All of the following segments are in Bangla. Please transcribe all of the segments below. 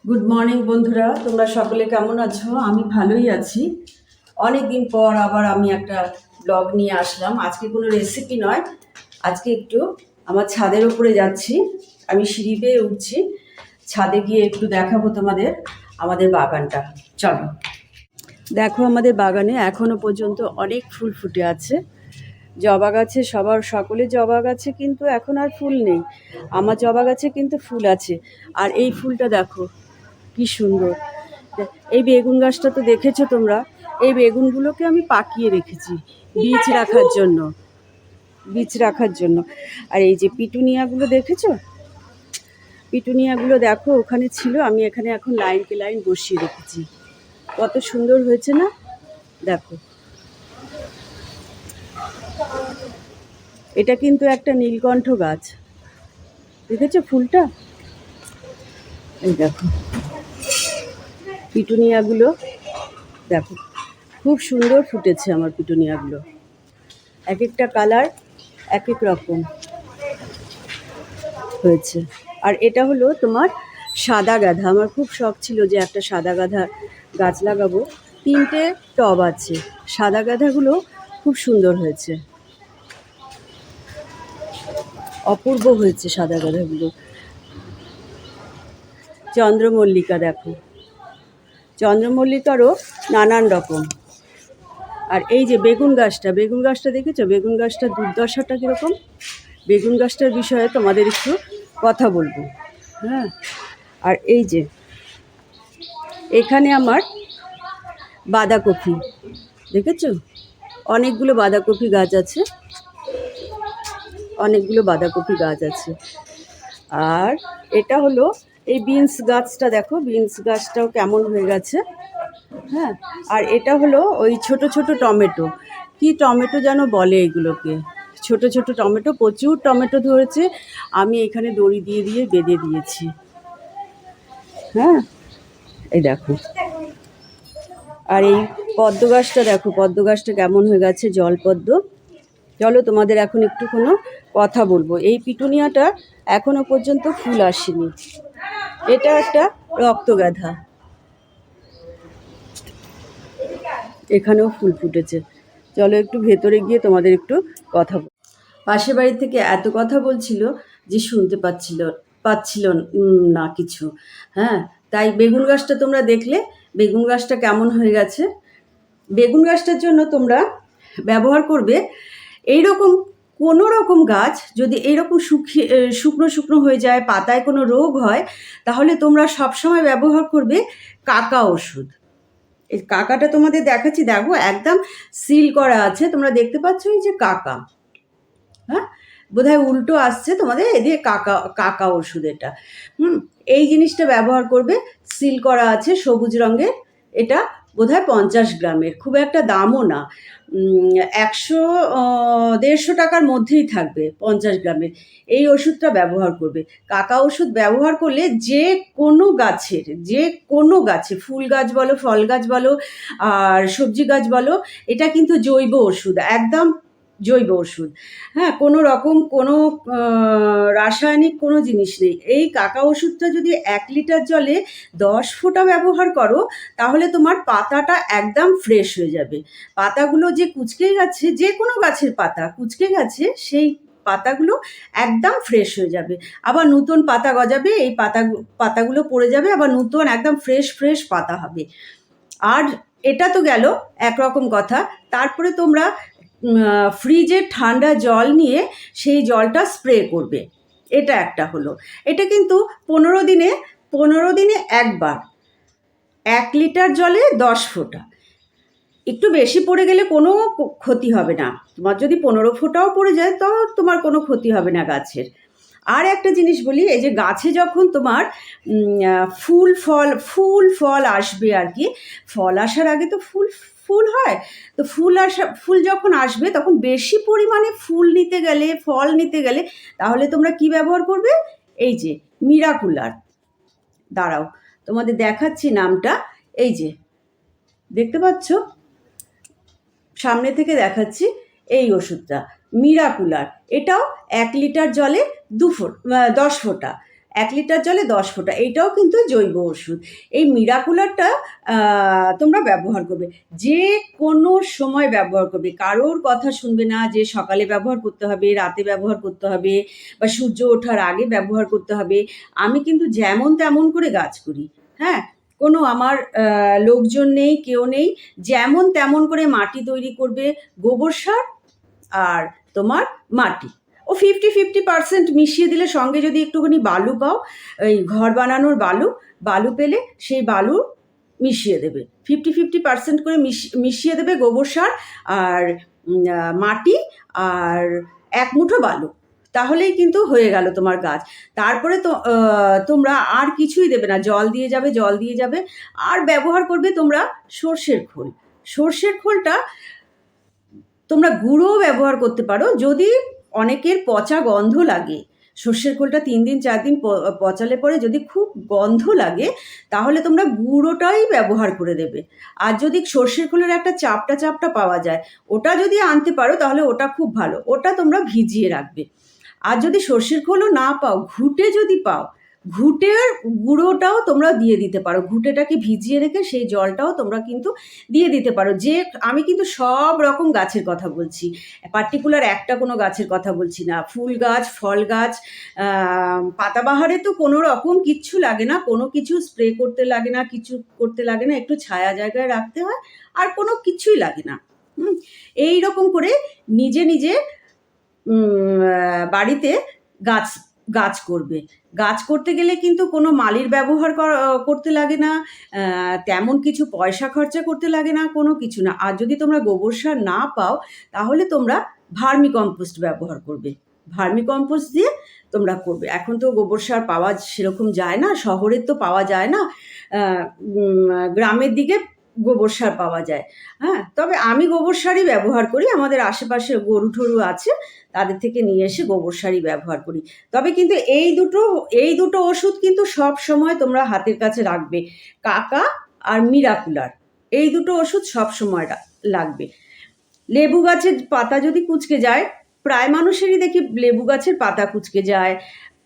গুড মর্নিং বন্ধুরা, তোমরা সকলে কেমন আছো? আমি ভালোই আছি। অনেক দিন পর আবার আমি একটা ব্লগ নিয়ে আসলাম। আজকে কোনো রেসিপি নয়, আজকে একটু আমার ছাদের উপরে যাচ্ছি। আমি সিঁড়ি বেয়ে উঠছি, ছাদে গিয়ে একটু দেখাবো তোমাদের আমাদের বাগানটা। চলো দেখো, আমাদের বাগানে এখনো পর্যন্ত অনেক ফুল ফুটে আছে। জবা গাছে সকলে জবা গাছে কিন্তু এখন আর ফুল নেই। আমার জবা গাছে কিন্তু ফুল আছে। আর এই ফুলটা দেখো কি সুন্দর। এই বেগুন গাছটা তো দেখেছো তোমরা। এই বেগুনগুলোকে আমি পাকিয়ে রেখেছি বীজ রাখার জন্য। আর এই যে পিটুনিয়াগুলো দেখেছো, পিটুনিয়াগুলো দেখো ওখানে ছিল, আমি এখানে এখন লাইনকে লাইন বসিয়ে রেখেছি। কত সুন্দর হয়েছে না? দেখো, এটা কিন্তু একটা নীলকণ্ঠ গাছ, দেখেছো ফুলটা? এই দেখো পিটুনিয়াগুলো, দেখো খুব সুন্দর ফুটেছে আমার পিটুনিয়াগুলো। এক একটা কালার এক এক রকম হয়েছে। আর এটা হলো তোমার সাদা গাঁদা। আমার খুব শখ ছিল যে একটা সাদা গাঁদা গাছ লাগাবো। 3টে টব আছে। সাদা গাঁদাগুলো খুব সুন্দর হয়েছে, অপূর্ব হয়েছে সাদা গাঁদাগুলো। চন্দ্রমল্লিকা দেখো, চন্দ্রমল্লিকারও নানান রকম। আর এই যে বেগুন গাছটা দেখেছো? বেগুন গাছটার দুর্দশাটা কীরকম? বেগুন গাছটার বিষয়ে তোমাদের একটু কথা বলবো। হ্যাঁ, আর এই যে এখানে আমার বাঁধাকপি, দেখেছো? অনেকগুলো বাঁধাকপি গাছ আছে, আর এটা হলো এই বিনস গাছটা, দেখো বিনস গাছটাও কেমন হয়ে গেছে। হ্যাঁ, আর এটা হলো ওই ছোট ছোট টমেটো, কি টমেটো যেন বলে এগুলোকে, ছোট ছোট টমেটো, প্রচুর টমেটো ধরেছে। আমি এখানে দড়ি দিয়ে দিয়ে বেঁধে দিয়েছি। হ্যাঁ, এই দেখো। আর এই পদ্ম গাছটা দেখো, পদ্ম গাছটা কেমন হয়ে গেছে, জলপদ্ম। চলো তোমাদের এখন একটু কোনো কথা বলবো। এই পিটুনিয়াটা এখনো পর্যন্ত ফুল আসেনি। এটা একটা রক্তগাঁদা, এখানেও ফুল ফুটেছে। চলো একটু ভেতরে গিয়ে তোমাদের একটু কথা বল। পাশের বাড়ি থেকে এত কথা বলছিল যে শুনতে পাচ্ছিল না কিছু। হ্যাঁ, তাই বেগুন গাছটা তোমরা দেখলে, বেগুন গাছটা কেমন হয়ে গেছে। বেগুন গাছটার জন্য তোমরা ব্যবহার করবে এইরকম কোনো রকম গাছ, যদি এইরকম শুকনো শুকনো হয়ে যায়, পাতায় কোনো রোগ হয়, তাহলে তোমরা সবসময় ব্যবহার করবে কাকা ওষুধ। এই কাকাটা তোমাদের দেখাচ্ছি, দেখো একদম সিল করা আছে, তোমরা দেখতে পাচ্ছ এই যে কাকা। হ্যাঁ, বোধহয় উল্টো আসছে তোমাদের, এদিকে কাকা কাকা ওষুধ এটা। এই জিনিসটা ব্যবহার করবে, সিল করা আছে সবুজ রঙের। এটা বোধহয় 50 গ্রামের, খুব একটা দামও না। 100-150 টাকার মধ্যেই থাকবে 50 গ্রামের। এই ওষুধটা ব্যবহার করবে। কাকা ওষুধ ব্যবহার করলে যে কোনো গাছে, ফুল গাছ বলো, ফল গাছ বলো, আর সবজি গাছ বলো, এটা কিন্তু জৈব ওষুধ, একদম জৈব ওষুধ। হ্যাঁ, কোনো রকম কোনো রাসায়নিক কোনো জিনিস নেই। এই কাকা ওষুধটা যদি 1 লিটার জলে 10 ফোঁটা ব্যবহার করো, তাহলে তোমার পাতাটা একদম ফ্রেশ হয়ে যাবে। পাতাগুলো যে কুঁচকে গেছে, যে কোনো গাছের পাতা কুঁচকে গেছে, সেই পাতাগুলো একদম ফ্রেশ হয়ে যাবে। আবার নতুন পাতা গজাবে, এই পাতাগুলো পড়ে যাবে, আবার নতুন একদম ফ্রেশ ফ্রেশ পাতা হবে। আর এটা তো গেল একরকম কথা। তারপরে তোমরা ফ্রিজের ঠান্ডা জল নিয়ে সেই জলটা স্প্রে করবে। এটা একটা হলো। এটা কিন্তু 15 দিনে একবার, 1 লিটার জলে 10 ফোঁটা। একটু বেশি পড়ে গেলে কোনো ক্ষতি হবে না। তোমার যদি 15 ফোঁটাও পড়ে যায়, তো তোমার কোনো ক্ষতি হবে না গাছের। আর একটা জিনিস বলি, এই যে গাছে যখন তোমার ফুল ফল আসবে আর কি, ফল আসার আগে তো ফুল হয়। তো ফুল যখন আসবে, তখন বেশি পরিমাণে ফল নিতে গেলে তাহলে তোমরা কি ব্যবহার করবে? এই যে মিরাকুলার, দাঁড়াও তোমাদের দেখাচ্ছি নামটা। এই যে দেখতে পাচ্ছ, সামনে থেকে দেখাচ্ছি, এই ওষুধটা মিরাকুলার। এটাও 1 লিটার জলে 10 ফোঁটা। 1 লিটার জলে 10 ফোঁটা, এইটাও কিন্তু জৈব ওষুধ। এই মিরাকুলারটা তোমরা ব্যবহার করবে, যে কোনো সময় ব্যবহার করবে, কারোর কথা শুনবে না যে সকালে ব্যবহার করতে হবে, রাতে ব্যবহার করতে হবে, বা সূর্য ওঠার আগে ব্যবহার করতে হবে। আমি কিন্তু যেমন তেমন করে গাছ করি, হ্যাঁ, কোনো আমার লোকজন নেই, কেউ নেই, যেমন তেমন করে মাটি তৈরি করবে, গোবর সার আর তোমার মাটি ও 50-50% মিশিয়ে দিলে, সঙ্গে যদি একটুখানি বালু পাও, ওই ঘর বানানোর বালু পেলে সেই বালু মিশিয়ে দেবে, 50-50% করে মিশিয়ে দেবে গোবর সার আর মাটি আর 1 মুঠো বালু, তাহলেই কিন্তু হয়ে গেল তোমার গাছ। তারপরে তো তোমরা আর কিছুই দেবে না, জল দিয়ে যাবে। আর ব্যবহার করবে তোমরা সর্ষের খোলটা তোমরা গুঁড়োও ব্যবহার করতে পারো। যদি অনেকের পচা গন্ধ লাগে, সর্ষের খোলটা 3 দিন 4 দিন পচালে পরে যদি খুব গন্ধ লাগে, তাহলে তোমরা গুঁড়োটাই ব্যবহার করে দেবে। আর যদি সর্ষের খোলের একটা চাপটা পাওয়া যায়, ওটা যদি আনতে পারো তাহলে ওটা খুব ভালো, ওটা তোমরা ভিজিয়ে রাখবে। আর যদি সর্ষের খোলও না পাও, ঘুঁটে যদি পাও, ঘুঁটের গুঁড়োটাও তোমরা দিয়ে দিতে পারো, ঘুঁটেটাকে ভিজিয়ে রেখে সেই জলটাও তোমরা কিন্তু দিয়ে দিতে পারো। যে আমি কিন্তু সব রকম গাছের কথা বলছি, পার্টিকুলার একটা কোনো গাছের কথা বলছি না। ফুল গাছ, ফল গাছ, পাতাবাহারে তো কোনো রকম কিচ্ছু লাগে না, কোনো কিছু স্প্রে করতে লাগে না, কিছু করতে লাগে না, একটু ছায়া জায়গায় রাখতে হয়, আর কোনো কিছুই লাগে না। এই রকম করে নিজে বাড়িতে গাছ করবে। গাছ করতে গেলে কিন্তু কোনো মালির ব্যবহার করতে লাগে না, তেমন কিছু পয়সা খরচা করতে লাগে না, কোনো কিছু না। আর যদি তোমরা গোবর সার না পাও, তাহলে তোমরা ভার্মি কম্পোস্ট ব্যবহার করবে, ভার্মি কম্পোস্ট দিয়ে তোমরা করবে। এখন তো গোবর সার পাওয়া সেরকম যায় না, শহরের তো পাওয়া যায় না, গ্রামের দিকে গোবর সার পাওয়া যায়। হ্যাঁ, তবে আমি গোবর সারই ব্যবহার করি, আমাদের আশেপাশে গরু ঠরু আছে, তাদের থেকে নিয়ে এসে গোবর সারই ব্যবহার করি। তবে কিন্তু এই দুটো ওষুধ কিন্তু সব সময় তোমরা হাতের কাছে রাখবে, কাকা আর মিরাকুলার, এই দুটো ওষুধ সব সময় লাগবে। লেবু গাছের পাতা যদি কুঁচকে যায়, প্রায় মানুষেরই দেখি লেবু গাছের পাতা কুঁচকে যায়,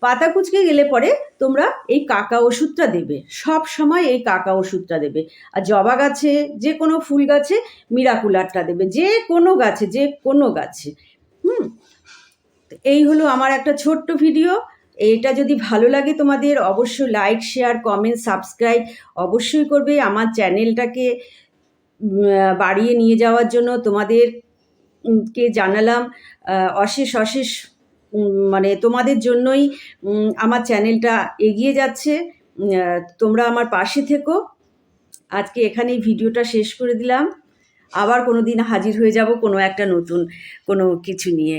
পাতা কুঁচকে গেলে পরে তোমরা এই কাকা ওষুধটা দেবে, সব সময় এই কাকা ওষুধটা দেবে। আর জবা গাছে, যে কোনো ফুল গাছে মিরাকুলারটা দেবে, যে কোনো গাছে। এই হলো আমার একটা ছোট্ট ভিডিও। এটা যদি ভালো লাগে তোমাদের, অবশ্যই লাইক, শেয়ার, কমেন্ট, সাবস্ক্রাইব অবশ্যই করবে। আমার চ্যানেলটাকে বাড়িয়ে নিয়ে যাওয়ার জন্য তোমাদেরকে জানালাম অশেষ মানে তোমাদের জন্যই আমার চ্যানেলটা এগিয়ে যাচ্ছে। তোমরা আমার পাশে থেকো। আজকে এখানেই ভিডিওটা শেষ করে দিলাম, আবার কোনো দিন হাজির হয়ে যাব কোনো একটা নতুন কোনো কিছু নিয়ে।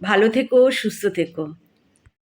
ভালো থেকো, সুস্থ থেকো।